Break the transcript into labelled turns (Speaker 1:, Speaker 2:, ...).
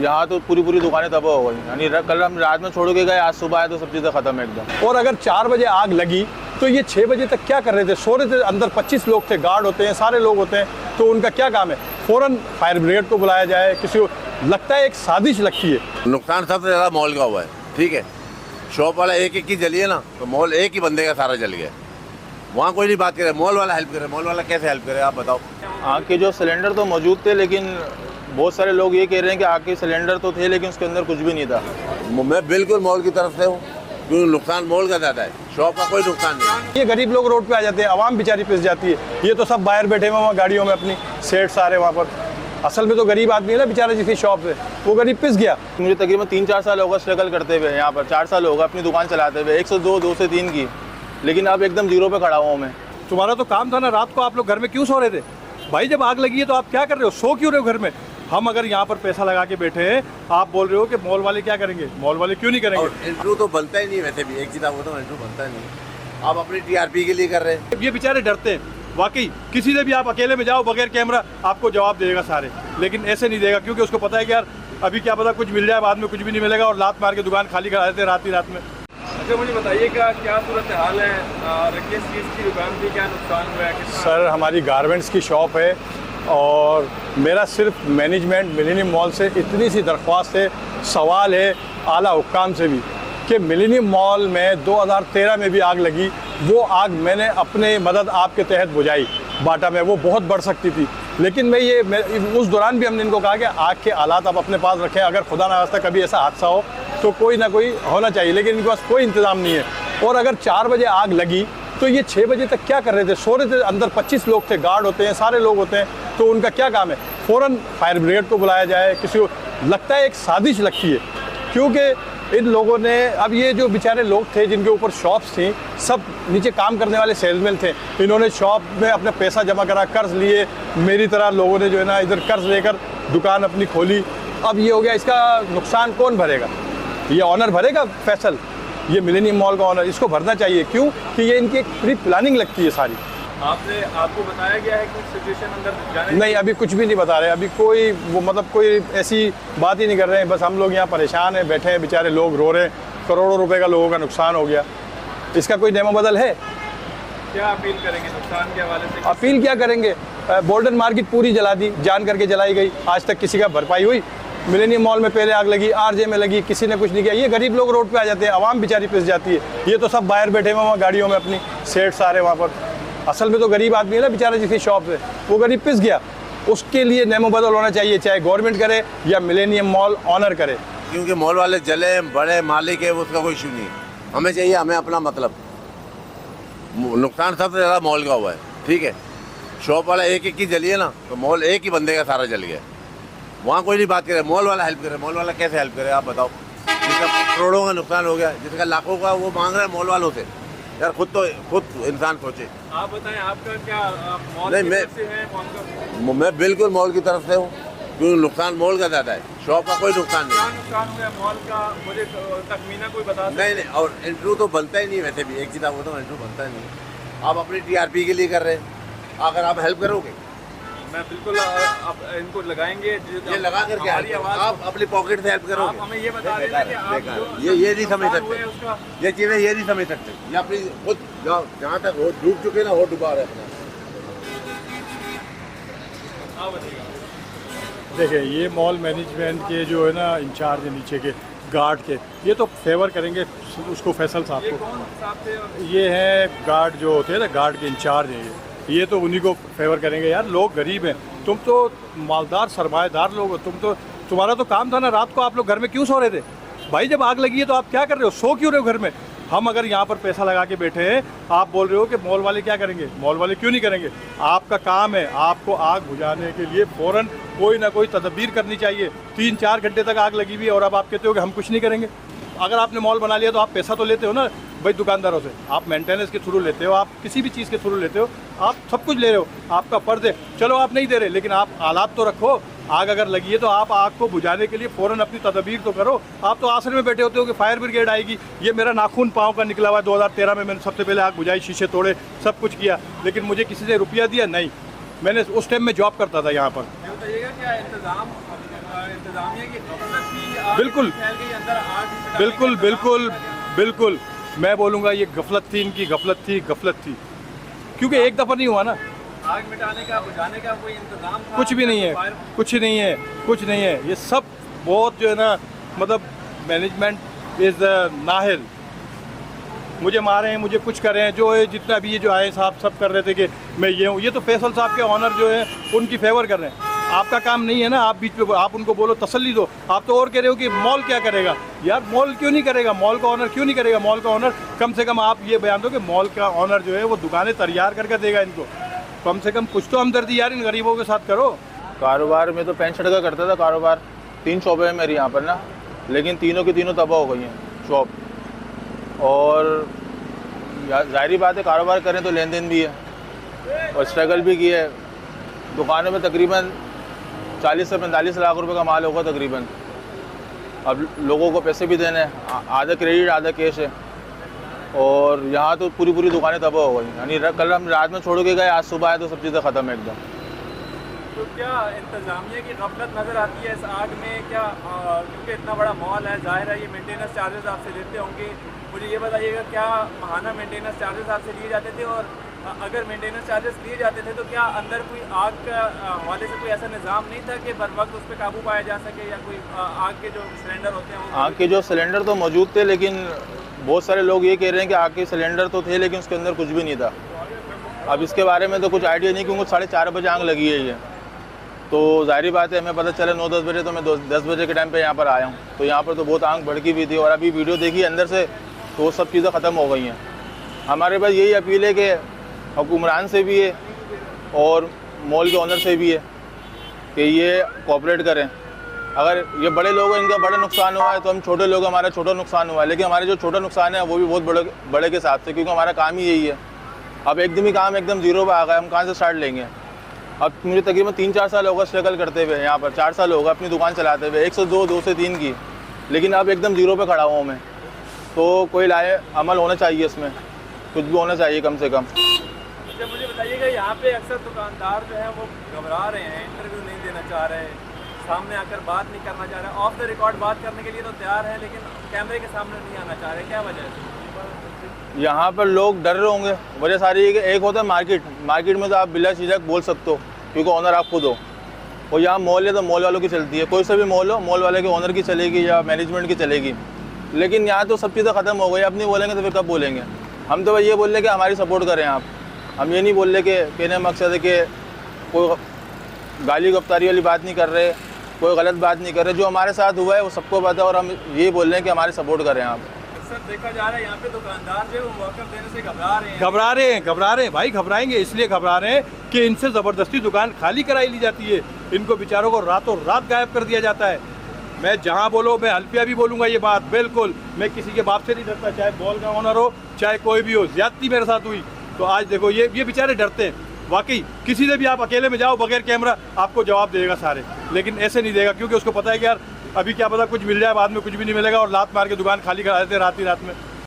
Speaker 1: यहाँ तो पूरी पूरी दुकानें तबाह हो गई। यानी कल हम रात में छोड़ के गए, आज सुबह आए तो सब चीज़ें खत्म है एकदम।
Speaker 2: और अगर 4 बजे आग लगी तो ये 6 बजे तक क्या कर रहे थे? सो रहे थे। अंदर 25 लोग थे, गार्ड होते हैं, सारे लोग होते हैं, तो उनका क्या काम है? फ़ौरन फायर ब्रिगेड को बुलाया जाए। किसी को लगता है एक साजिश लगती है।
Speaker 3: नुकसान सबसे ज़्यादा मॉल का हुआ है, ठीक है। शॉप वाला एक एक की जली है ना, तो मॉल एक ही बंदे का सारा जल गया। वहाँ कोई नहीं बात करे, मॉल वाला हेल्प करे। मॉल वाला कैसे हेल्प करे आप बताओ?
Speaker 1: आग के जो सिलेंडर तो मौजूद थे, लेकिन बहुत सारे लोग ये कह रहे हैं कि आग के सिलेंडर तो थे लेकिन उसके अंदर कुछ भी नहीं था।
Speaker 3: मैं बिल्कुल मॉल की तरफ से हूँ, क्योंकि नुकसान मॉल का ज़्यादा है, शॉप का कोई नुकसान नहीं।
Speaker 2: ये गरीब लोग रोड पे आ जाते हैं, आवाम बेचारी पिस जाती है। ये तो सब बाहर बैठे हुए वहाँ गाड़ियों में, अपनी सेठ सारे वहाँ पर। असल में तो गरीब आदमी है ना बेचारा, जिसकी शॉप है, वो गरीब पिस गया।
Speaker 1: मुझे तकरीबन 3-4 साल होगा स्ट्रगल करते हुए, यहाँ पर 4 साल होगा अपनी दुकान चलाते हुए, 102, 2 से 3 की, लेकिन अब एकदम जीरो पे खड़ा हुआ हूँ मैं।
Speaker 2: तुम्हारा तो काम था ना, रात को आप लोग घर में क्यों सो रहे थे? भाई जब आग लगी है तो आप क्या कर रहे हो? सो क्यों रहे हो घर में? हम अगर यहाँ पर पैसा लगा के बैठे हैं, आप बोल रहे हो कि मॉल वाले क्या करेंगे? मॉल वाले क्यों नहीं करेंगे?
Speaker 3: इंटरव्यू तो बनता ही नहीं, वैसे भी एक चीज़ आपको तो इंटरव्यू बनता ही नहीं। आप अपनी टीआरपी के लिए कर रहे हैं।
Speaker 2: ये बेचारे डरते हैं वाकई। किसी से भी आप अकेले में जाओ बगैर कैमरा, आपको जवाब देगा सारे, लेकिन ऐसे नहीं देगा, क्योंकि उसको पता है कि यार अभी क्या पता कुछ मिल जाए, बाद में कुछ भी नहीं मिलेगा, और लात मार के दुकान खाली करा देते रात ही रात में।
Speaker 4: अच्छा मुझे बताइएगा क्या सूरत हाल है और किस चीज़ की दुकान थी, क्या नुकसान हुआ है?
Speaker 2: सर हमारी गारमेंट्स की शॉप है, और मेरा सिर्फ मैनेजमेंट मिलेनियम मॉल से इतनी सी दरख्वास्त है, सवाल है आला हुक्काम से भी, कि मिलेनियम मॉल में 2013 में भी आग लगी। वो आग मैंने अपने मदद आपके तहत बुझाई बाटा में, वो बहुत बढ़ सकती थी, लेकिन मैं उस दौरान भी हमने इनको कहा कि आग के आलात आप अपने पास रखें, अगर खुदा न खास्ता कभी ऐसा हादसा हो तो कोई ना कोई होना चाहिए, लेकिन इनके पास कोई इंतज़ाम नहीं है। और अगर 4 बजे आग लगी तो ये 6 बजे तक क्या कर रहे थे? सो रहे थे। अंदर 25 लोग थे, गार्ड होते हैं, सारे लोग होते हैं, तो उनका क्या काम है? फ़ौरन फायर ब्रिगेड को बुलाया जाए। किसी को लगता है एक साजिश लगती है, क्योंकि इन लोगों ने, अब ये जो बेचारे लोग थे जिनके ऊपर शॉप्स थी, सब नीचे काम करने वाले सेल्समैन थे, इन्होंने शॉप में अपना पैसा जमा करा, कर्ज लिए। मेरी तरह लोगों ने जो है ना इधर कर्ज लेकर दुकान अपनी खोली। अब ये हो गया, इसका नुकसान कौन भरेगा? ये ऑनर भरेगा फैसल, ये मिलेनियम मॉल का ऑनर, इसको भरना चाहिए। क्यों? कि ये इनकी एक प्री प्लानिंग लगती है सारी।
Speaker 4: आपको बताया गया है कि सिचुएशन अंदर जाने?
Speaker 2: नहीं, अभी कुछ भी नहीं बता रहे, अभी कोई वो मतलब कोई ऐसी बात ही नहीं कर रहे हैं। बस हम लोग यहाँ परेशान हैं, बैठे हैं, बेचारे लोग रो रहे हैं, करोड़ों रुपए का लोगों का नुकसान हो गया। इसका कोई नेमो बदल है?
Speaker 4: क्या अपील करेंगे नुकसान के हवाले से?
Speaker 2: अपील क्या करेंगे? गोल्डन मार्केट पूरी जला दी, जान करके जलाई गई, आज तक किसी का भरपाई हुई? मिलेनियम मॉल में पहले आग लगी, आरजे में लगी, किसी ने कुछ नहीं किया। ये गरीब लोग रोड पे आ जाते हैं, आवाम बेचारी पिस जाती है। ये तो सब बाहर बैठे हुए वहाँ गाड़ियों में, अपनी सेठ सारे वहाँ पर। असल में तो गरीब आदमी है ना बेचारा, जिसकी शॉप है, वो गरीब पिस गया। उसके लिए नेमो बदल होना चाहिए, चाहे गवर्नमेंट करे या मिलेनियम मॉल ऑनर करे।
Speaker 3: क्योंकि मॉल वाले जले, बड़े मालिक है, उसका कोई इशू नहीं है। हमें चाहिए, हमें अपना मतलब। नुकसान सबसे ज़्यादा मॉल का हुआ है, ठीक है। शॉप वाला एक एक की जली है ना, तो मॉल एक ही बंदे का सारा जल गया। वहाँ कोई नहीं बात करे, मॉल वाला हेल्प करे। मॉल वाला कैसे हेल्प करे आप बताओ? जिसका करोड़ों का नुकसान हो गया, जिसका लाखों का, वो मांग रहा है मॉल वालों से। यार खुद इंसान सोचे।
Speaker 4: आप बताएं आपका क्या मॉल
Speaker 3: नहीं,
Speaker 4: की तरफ से है?
Speaker 3: मैं बिल्कुल मॉल की तरफ से हूँ, क्योंकि नुकसान मॉल का ज़्यादा है, शॉप का कोई नुकसान
Speaker 4: क्या
Speaker 3: नहीं।
Speaker 4: नुकसान हुआ है मॉल का? मुझे तखमीना कोई बता सकता है?
Speaker 3: नहीं, और इंटरव्यू तो बनता ही नहीं, वैसे भी एक चीज़ आपको तो इंटरव्यू बनता ही नहीं। आप अपनी टीआरपी के लिए कर रहे हैं, अगर आप हेल्प करोगे
Speaker 4: मैं बिल्कुल इनको लगाएंगे।
Speaker 3: ये लगा करके आप अपनी पॉकेट से हेल्प करोगे।
Speaker 4: आप हमें ये बता देना कि आप
Speaker 3: ये नहीं समझ
Speaker 4: नुकसान हुए
Speaker 3: सकते,
Speaker 4: उसका।
Speaker 3: ये चीज़ें ये नहीं समझ सकते। ये अपनी खुद जहाँ तक वो डूब चुके ना, वो डुबा रहे अपना।
Speaker 4: हाँ बताइए।
Speaker 2: देखिए, ये मॉल मैनेजमेंट के जो है ना इंचार्ज है नीचे के गार्ड के, ये तो फेवर करेंगे उसको, फैसल साहब
Speaker 4: ये
Speaker 2: को।
Speaker 4: कौन साहब थे? और
Speaker 2: ये है गार्ड जो होते हैं ना, गार्ड के इंचार्ज हैं ये तो उन्हीं को फेवर करेंगे। यार लोग गरीब हैं, तुम तो मालदार सरमाएदार लोग हो, तुम्हारा तो काम था ना, रात को आप लोग घर में क्यों सो रहे थे? भाई जब आग लगी है तो आप क्या कर रहे हो? सो क्यों रहे हो घर में? हम अगर यहाँ पर पैसा लगा के बैठे हैं, आप बोल रहे हो कि मॉल वाले क्या करेंगे? मॉल वाले क्यों नहीं करेंगे? आपका काम है, आपको आग बुझाने के लिए फ़ौरन कोई ना कोई तदबीर करनी चाहिए। 3-4 घंटे तक आग लगी हुई है और अब आप कहते हो कि हम कुछ नहीं करेंगे। अगर आपने मॉल बना लिया तो आप पैसा तो लेते हो ना भाई दुकानदारों से, आप मेंटेनेंस के थ्रू लेते हो, आप किसी भी चीज़ के थ्रू लेते हो, आप सब कुछ ले रहे हो, आपका फ़र्ज़ है। चलो आप नहीं दे रहे, लेकिन आप आलात तो रखो। आग अगर लगी है तो आप आग को बुझाने के लिए फ़ौरन अपनी तदबीर तो करो। आप तो आसरे में बैठे होते हो कि फायर ब्रिगेड आएगी। ये मेरा नाखून पाँव का निकला हुआ है, 2013 में मैंने सबसे पहले आग बुझाई, शीशे तोड़े, सब कुछ किया, लेकिन मुझे किसी से रुपया दिया नहीं। मैंने उस टाइम में जॉब करता था यहाँ पर।
Speaker 4: बताइएगा क्या इंतज़ाम इंतजामिया की गफलत थी, आग
Speaker 2: बिल्कुल।
Speaker 4: फैल गई अंदर, आग मिटाने
Speaker 2: बिल्कुल
Speaker 4: का
Speaker 2: बिल्कुल
Speaker 4: इंतजाम
Speaker 2: बिल्कुल मैं बोलूँगा ये गफलत थी, इनकी गफलत थी क्योंकि एक दफ़ा नहीं हुआ ना,
Speaker 4: आग मिटाने का, बुझाने का कोई इंतजाम था?
Speaker 2: कुछ भी नहीं है,
Speaker 4: फायर-
Speaker 2: कुछ नहीं है। ये सब बहुत जो है ना, मतलब मैनेजमेंट इज़ नाहिल। मुझे मारे हैं, मुझे कुछ कर रहे हैं, जो है जितना भी ये जो आए साहब सब कर रहे थे कि मैं ये हूँ। ये तो फैसल साहब के ऑनर जो है उनकी फेवर कर रहे हैं। आपका काम नहीं है ना, आप बीच में आप उनको बोलो, तसल्ली दो। आप तो और कह रहे हो कि मॉल क्या करेगा। यार मॉल क्यों नहीं करेगा, मॉल का ऑनर क्यों नहीं करेगा। मॉल का ऑनर कम से कम आप ये बयान दो कि मॉल का ऑनर जो है वो दुकानें तैयार करके देगा इनको। कम से कम कुछ तो हमदर्दी यार इन गरीबों के साथ करो।
Speaker 1: कारोबार में तो पैंट शर्ट का करता था कारोबार, 3 शॉपें हैं मेरी यहाँ पर ना, लेकिन तीनों की तीनों तबाह हो गई हैं शॉप। और जाहिर बात है कारोबार करें तो लेन देन भी है और स्ट्रगल भी की है। दुकानों में तकरीबन 40 से 45 लाख रुपए का माल होगा तकरीबन। अब लोगों को पैसे भी देने हैं, आधा क्रेडिट आधा कैश है। और यहाँ तो पूरी दुकानें तबाह हो गई। यानी कल हम रात में छोड़ के गए, आज सुबह आए तो सब चीज़ें ख़त्म है एकदम।
Speaker 4: तो क्या इंतजामिया की गफलत नज़र आती है इस आग में? क्या क्योंकि इतना बड़ा मॉल है, जाहिर है ये मेंटेनेंस चार्जेस आपसे लेते होंगे। मुझे ये बताइएगा, क्या माहाना मेंटेनेंस चार्जेस आपसे लिए जाते थे? और अगर मेंटेनेंस चार्जेस लिए जाते थे तो क्या अंदर कोई आग का हवाले से कोई ऐसा निज़ाम नहीं था कि बर वक्त उस पर काबू पाया जा सके, या कोई आग के जो सिलेंडर होते हैं वो?
Speaker 1: आग के जो सिलेंडर तो मौजूद थे, लेकिन बहुत सारे लोग ये कह रहे हैं कि आग के सिलेंडर तो थे लेकिन उसके अंदर कुछ भी नहीं था। अब इसके बारे में तो कुछ आइडिया नहीं, क्योंकि 4:30 बजे आग लगी है ये। तो जाहिर बात है हमें पता चला 9-10 बजे, तो मैं 10 बजे के टाइम पे यहाँ पर आया हूँ। तो यहाँ पर तो बहुत आग भड़की हुई थी और अभी वीडियो देखी अंदर से तो वो सब चीज़ें ख़त्म हो गई हैं। हमारे पास यही अपील है कि हुक्मरान से भी है और मॉल के ऑनर से भी है कि ये कोऑपरेट करें। अगर ये बड़े लोग हैं, इनका बड़ा नुकसान हुआ है, तो हम छोटे लोग, हमारा छोटा नुकसान हुआ है, लेकिन हमारे जो छोटा नुकसान है वो भी बहुत बड़े के हिसाब से, क्योंकि हमारा काम ही यही है। अब एकदम ही काम एकदम ज़ीरो पर आ गया, हम कहाँ से स्टार्ट लेंगे। अब मुझे तकरीबन 3-4 साल होगा स्ट्रगल करते हुए, यहाँ पर 4 साल होगा अपनी दुकान चलाते हुए, 1 से 2 से 3 की, लेकिन अब एकदम ज़ीरो पे खड़ा हुआ मैं। तो कोई लाए अमल होना चाहिए, इसमें कुछ भी होना चाहिए कम से कम।
Speaker 4: अच्छा मुझे बताइएगा, यहाँ पे अक्सर दुकानदार जो है वो घबरा रहे हैं, इंटरव्यू नहीं देना चाह रहे, सामने आकर बात नहीं करना चाह रहे, ऑफ द रिकॉर्ड बात करने के लिए तो तैयार है लेकिन कैमरे के सामने नहीं आना चाह रहे, क्या वजह है?
Speaker 1: यहाँ पर लोग डर रहे होंगे, वजह सारी है कि एक होता है मार्केट में तो आप बिला झिझक बोल सकते हो क्योंकि ऑनर आप खुद हो, और यहाँ मॉल है तो मॉल वालों की चलती है। कोई सा भी मॉल हो, मॉल वाले के ऑनर की चलेगी या मैनेजमेंट की चलेगी। लेकिन यहाँ तो सब चीज़ें ख़त्म हो गई, अब नहीं बोलेंगे तो फिर कब बोलेंगे। हम तो भाई ये बोल रहे कि हमारी सपोर्ट करें आप, हम ये नहीं बोल रहे कि कहने मकसद है कि कोई गाली गफ्तारी वाली बात नहीं कर रहे, कोई गलत बात नहीं कर रहे। जो हमारे साथ हुआ है वो सबको पता है और हम ये बोल रहे हैं कि हमारी सपोर्ट करें आप।
Speaker 4: अक्सर देखा जा रहा है यहाँ पे दुकानदार जो है वो मौक़िफ़ देने से घबरा रहे हैं।
Speaker 2: घबरा रहे हैं भाई, घबराएंगे इसलिए घबरा रहे हैं कि इनसे ज़बरदस्ती दुकान खाली कराई ली जाती है। इनको बेचारों को रातों रात गायब कर दिया जाता है। मैं जहाँ बोलो, मैं हल्फिया भी बोलूँगा ये बात, बिल्कुल मैं किसी के बाप से नहीं डरता, चाहे मॉल का ऑनर हो चाहे कोई भी हो। ज़्यादती मेरे साथ हुई तो आज देखो ये बेचारे डरते हैं। वाकई किसी से भी आप अकेले में जाओ बगैर कैमरा, आपको जवाब देगा सारे, लेकिन ऐसे नहीं देगा क्योंकि उसको पता है कि यार अभी क्या पता कुछ मिल जाए, बाद में कुछ भी नहीं मिलेगा और लात मार के दुकान खाली करा देते रात ही रात में।